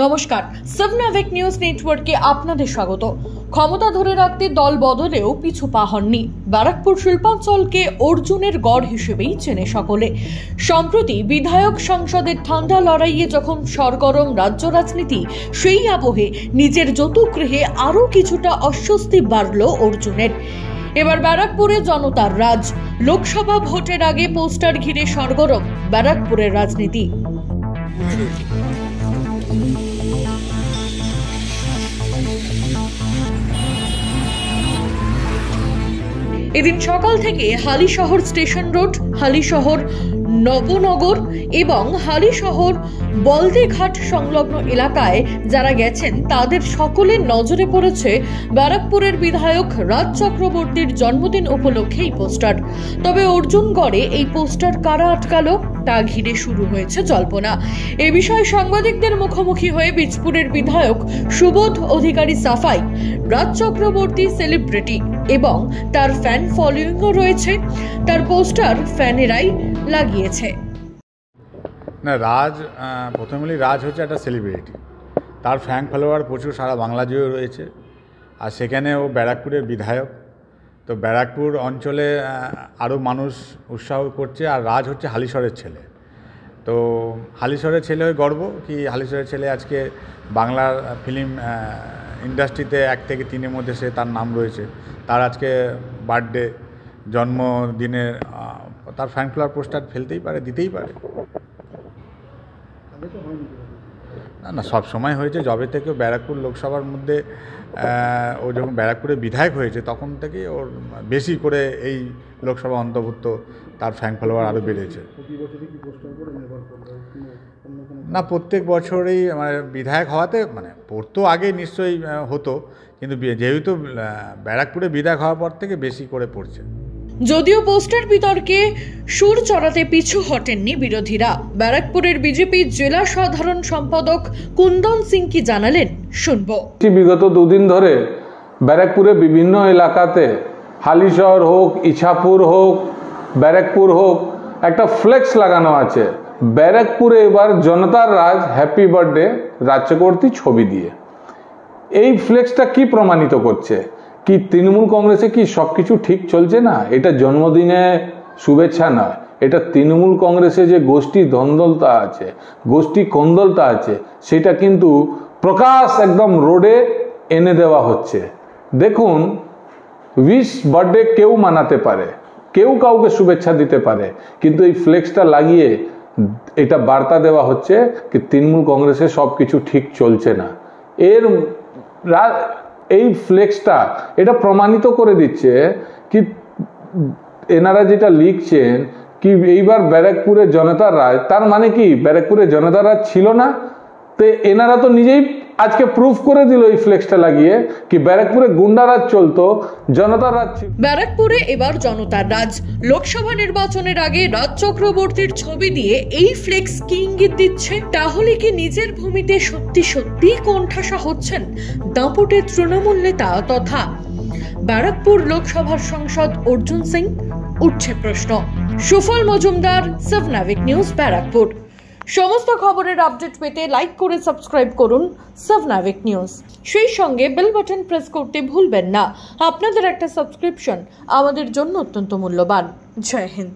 নমস্কার, সাবনাভিক নিউজ নেটওয়ার্কে আপনাদের স্বাগত। ক্ষমতা ধরে রাখতে দল বদলেও পিছু পা হননি। ব্যারাকপুর শিল্পাঞ্চলকে অর্জুনের গড় হিসেবেই চেনে সকলে। সম্প্রতি বিধায়ক সংসদের ঠান্ডা লড়াইয়ে যখন সরগরম রাজ্য রাজনীতি, সেই আবহে নিজের যৌতুগৃহে আরও কিছুটা অস্বস্তি বাড়ল অর্জুনের। এবার ব্যারাকপুরে জনতার রাজ। লোকসভা ভোটের আগে পোস্টার ঘিরে সরগরম ব্যারাকপুরের রাজনীতি। এদিন সকাল থেকে হালিশহর স্টেশন রোড, হালিশহর নবনগর এবং হালিশহর বলদেঘাট সংলগ্ন এলাকায় যারা গেছেন তাদের সকলের নজরে পড়েছে ব্যারাকপুরের বিধায়ক রাজ চক্রবর্তীর জন্মদিন উপলক্ষে এই পোস্টার। তবে অর্জুনগড়ে এই পোস্টার কারা আটকালো তা ঘিরে শুরু হয়েছে জল্পনা। এ বিষয়ে সাংবাদিকদের মুখোমুখি হয়ে বীজপুরের বিধায়ক সুবোধ অধিকারী সাফাই, রাজ চক্রবর্তী সেলিব্রিটি এবং তার ফ্যান ফলোয়িংও রয়েছে, তার পোস্টার ফ্যানেরাই লাগিয়েছে। না, প্রথমে বলি, রাজ হচ্ছে একটা সেলিব্রিটি, তার ফ্যান ফলোয়ার প্রচুর সারা বাংলা জুড়ে রয়েছে। আর সেখানে ও ব্যারাকপুরের বিধায়ক, তো ব্যারাকপুর অঞ্চলে আরও মানুষ উৎসাহ করছে। আর রাজ হচ্ছে হালিশহরের ছেলে, তো হালিশহরের ছেলে হয়ে গর্ব কি হালিশহরের ছেলে আজকে বাংলার ফিল্ম ইন্ডাস্ট্রিতে 1 থেকে 3-এর মধ্যে তার নাম রয়েছে। তার আজকে বার্থডে, জন্মদিনের তার ফ্যান ফলোয়ার পোস্টার ফেলতেই পারে, দিতেই পারে। না, সব সময় হয়েছে। যবে থেকে ব্যারাকপুর লোকসভার মধ্যে ও যখন ব্যারাকপুরের বিধায়ক হয়েছে তখন থেকে ওর বেশি করে এই লোকসভা অন্তর্ভুক্ত তার ফ্যান ফলোয়ার আরও বেড়েছে। না, প্রত্যেক বছরেই মানে বিধায়ক হওয়াতে মানে পড়তো আগে নিশ্চয়ই হতো, কিন্তু যেহেতু ব্যারাকপুরে বিধায়ক হওয়ার পর থেকে বেশি করে পড়ছে। যদিও পোস্টার বিতর্কে সুর চড়াতে পিছু হটেননি বিরোধীরা। ব্যারাকপুরের বিজেপি জেলা সাধারণ সম্পাদক কুন্দন সিং কি জানালেন, শুনবো। বিগত 2 দিন ধরে ব্যারাকপুরে বিভিন্ন এলাকাতে, হালিশহর হোক, ইছাপুর হোক, ব্যারাকপুর হোক, একটা ফ্লেক্স লাগানো আছে, ব্যারাকপুরে এবার জনতার রাজ, হ্যাপি বার্থডে রাজ চক্রবর্তী ছবি দিয়ে। এই ফ্লেক্সটা কি প্রমাণিত করছে? কি তৃণমূল কংগ্রেসে কি সবকিছু ঠিক চলছে না? এটা জন্মদিনে শুভেচ্ছা নয়, এটা তৃণমূল কংগ্রেসে যে গোষ্ঠী দ্বন্দ্বতা আছে, গোষ্ঠী কোন্দলতা আছে, সেটা কিন্তু প্রকাশ একদম রোডে এনে দেওয়া হচ্ছে। দেখুন, উইশ বার্থডে কেউ মানাতে পারে, কেউ কাউকে শুভেচ্ছা দিতে পারে, কিন্তু এই ফ্লেক্সটা লাগিয়ে এটা বার্তা দেওয়া হচ্ছে কি তৃণমূল কংগ্রেসে সবকিছু ঠিক চলছে না। এই ফ্লেক্সটা এটা প্রমাণিত করে দিচ্ছে কি এনারা যেটা লিখছেন কি এইবার ব্যারাকপুরের জনতার রাজ, তার মানে কি ব্যারাকপুরের জনতার রাজ ছিল না? তো এনারা তো নিজেই আজকে প্রুফ করে দিল এই ফ্লেক্সটা লাগিয়ে কি ব্যারাকপুরে গুন্ডারাজ চলতো, জনতার রাজ ছিল। ব্যারাকপুরে এবার জনতার রাজ। লোকসভা নির্বাচনের আগে রাজ চক্রবর্তীর ছবি দিয়ে এই ফ্লেক্স কি ইঙ্গিত দিচ্ছে? তাহলে কি নিজের ভূমিতে সত্যি সত্যি কোণঠাসা হচ্ছেন দাঁপুটের তৃণমূল নেতা তথা ব্যারাকপুর লোকসভার সাংসদ অর্জুন সিং? উঠছে প্রশ্ন। সুফল মজুমদার, সাবনাভিক নিউজ, ব্যারাকপুর। সমস্ত খবরের আপডেট পেতে লাইক করে সাবস্ক্রাইব করুন সাবনাভিক নিউজ। সেই সঙ্গে বেল বাটন প্রেস করতে ভুলবেন না। আপনাদের একটা সাবস্ক্রিপশন আমাদের জন্য অত্যন্ত মূল্যবান। জয় হিন্দ।